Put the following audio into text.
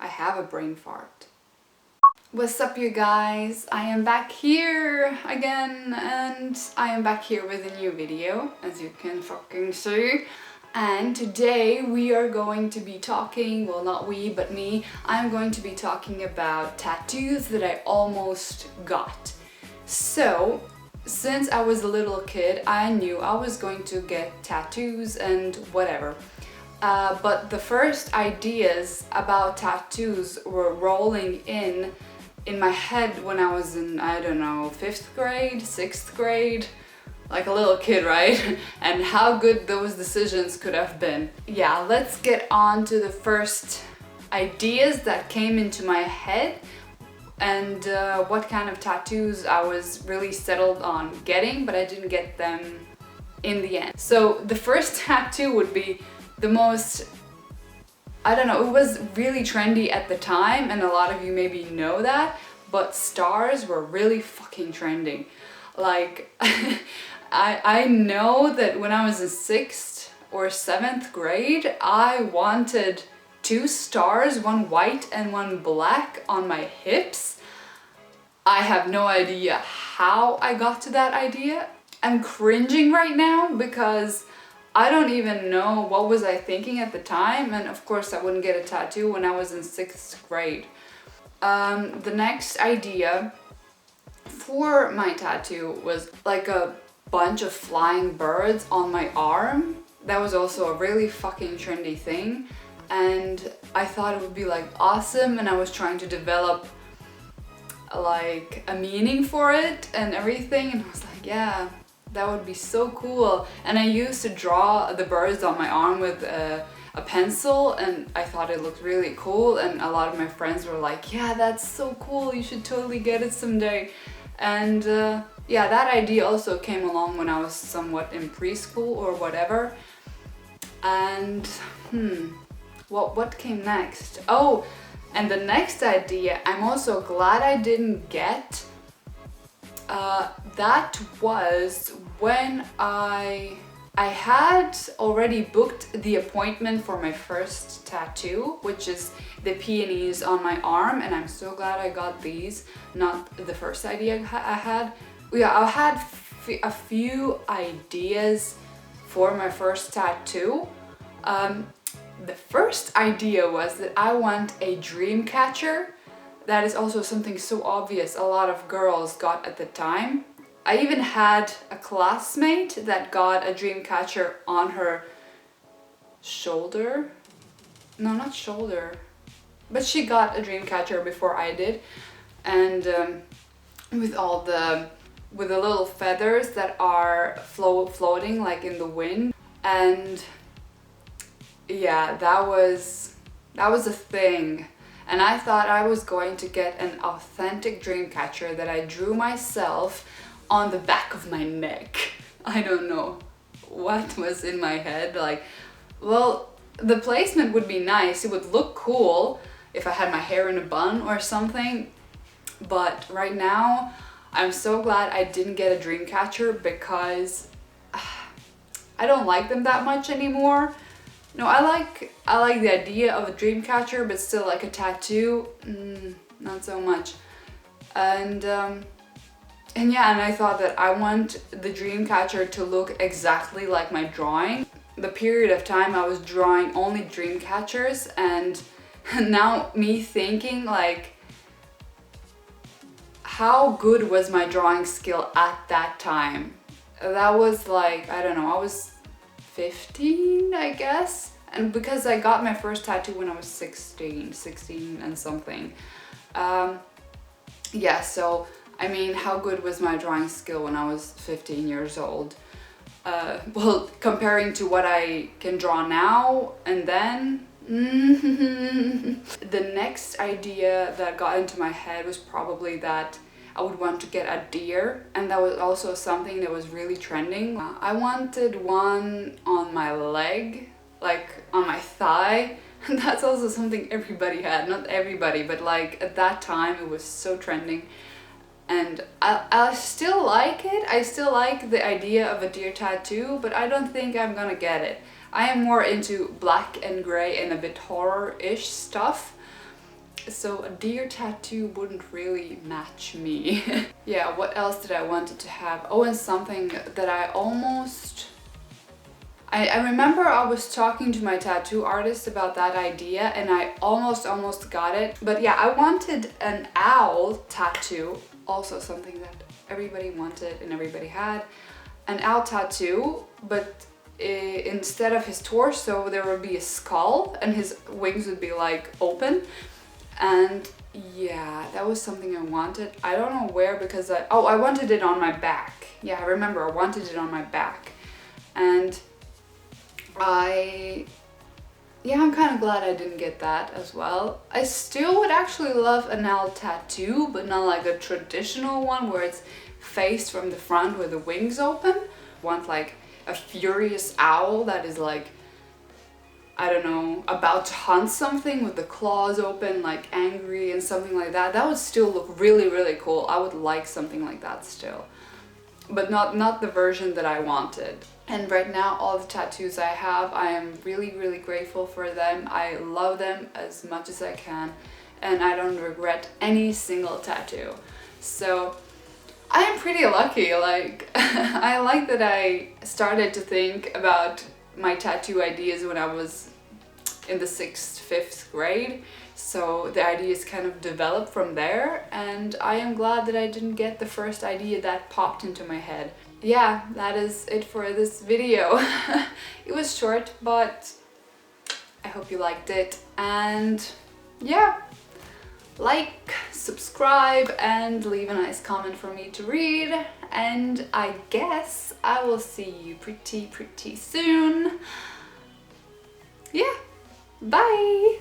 I have a brain fart. What's up, you guys? I am back here again, and I am back here with a new video, as you can fucking see. And today we are going to be talking, well, not we, but me, I'm going to be talking about tattoos that I almost got. So, since I was a little kid, I knew I was going to get tattoos and whatever. But the first ideas about tattoos were rolling in my head when I was in, I don't know, 5th grade, 6th grade, like a little kid, right? And how good those decisions could have been. Yeah, let's get on to the first ideas that came into my head and what kind of tattoos I was really settled on getting, but I didn't get them in the end. So the first tattoo would be the most, I don't know, it was really trendy at the time, and a lot of you maybe know that, but stars were really fucking trending. Like, I know that when I was in 6th or 7th grade, I wanted 2 stars, one white and one black, on my hips. I have no idea how I got to that idea. I'm cringing right now because I don't even know what was I thinking at the time, and of course I wouldn't get a tattoo when I was in 6th grade. The next idea for my tattoo was like a bunch of flying birds on my arm. That was also a really fucking trendy thing, and I thought it would be like awesome, and I was trying to develop like a meaning for it and everything, and I was like, yeah, that would be so cool. And I used to draw the birds on my arm with a pencil, and I thought it looked really cool, and a lot of my friends were like, yeah, that's so cool, you should totally get it someday. And yeah, that idea also came along when I was somewhat in preschool or whatever. And what came next? Oh, and the next idea I'm also glad I didn't get. That was when I had already booked the appointment for my first tattoo, which is the peonies on my arm, and I'm so glad I got these, not the first idea I had. Yeah, I had a few ideas for my first tattoo. The first idea was that I want a Dreamcatcher. That is also something so obvious a lot of girls got at the time. I even had a classmate that got a Dreamcatcher on her shoulder. No, not shoulder. But she got a Dreamcatcher before I did. And with all the little feathers that are floating like in the wind. And yeah, that was a thing. And I thought I was going to get an authentic Dreamcatcher that I drew myself on the back of my neck. I don't know what was in my head. Like, well, the placement would be nice. It would look cool if I had my hair in a bun or something. But right now, I'm so glad I didn't get a Dreamcatcher because I don't like them that much anymore. No, I like the idea of a Dreamcatcher, but still, like a tattoo, not so much. And yeah, and I thought that I want the Dreamcatcher to look exactly like my drawing. The period of time I was drawing only Dreamcatchers, and now me thinking like, how good was my drawing skill at that time? That was like, I don't know, I was 15, I guess. And because I got my first tattoo when I was 16 and something. Yeah, so, I mean, how good was my drawing skill when I was 15 years old? Well, comparing to what I can draw now and then. The next idea that got into my head was probably that I would want to get a deer, and that was also something that was really trending. I wanted one on my leg, like on my thigh. That's also something everybody had, not everybody, but like at that time it was so trending. And I still like it. I still like the idea of a deer tattoo, but I don't think I'm gonna get it. I am more into black and gray and a bit horror-ish stuff. so a deer tattoo wouldn't really match me. Yeah, what else did I wanted to have? Oh, and something that I almost... I remember I was talking to my tattoo artist about that idea and I almost got it. But yeah, I wanted an owl tattoo, also something that everybody wanted and everybody had. An owl tattoo, but instead of his torso there would be a skull and his wings would be like open. And yeah, that was something I wanted. I don't know where because I wanted it on my back. Yeah, I remember I wanted it on my back. And I'm kind of glad I didn't get that as well. I still would actually love an owl tattoo, but not like a traditional one where it's faced from the front with the wings open. I want like a furious owl that is like, I don't know, about to hunt something with the claws open, like angry and something like that. That would still look really, really cool. I would like something like that still. But not the version that I wanted. And right now, all the tattoos I have, I am really, really grateful for them. I love them as much as I can, and I don't regret any single tattoo. So I am pretty lucky. Like, I like that I started to think about my tattoo ideas when I was in the 6th, 5th grade. So the ideas kind of developed from there, and I am glad that I didn't get the first idea that popped into my head. Yeah, that is it for this video. It was short, but I hope you liked it. And yeah, like, subscribe, and leave a nice comment for me to read. And I guess I will see you pretty soon. Yeah, bye!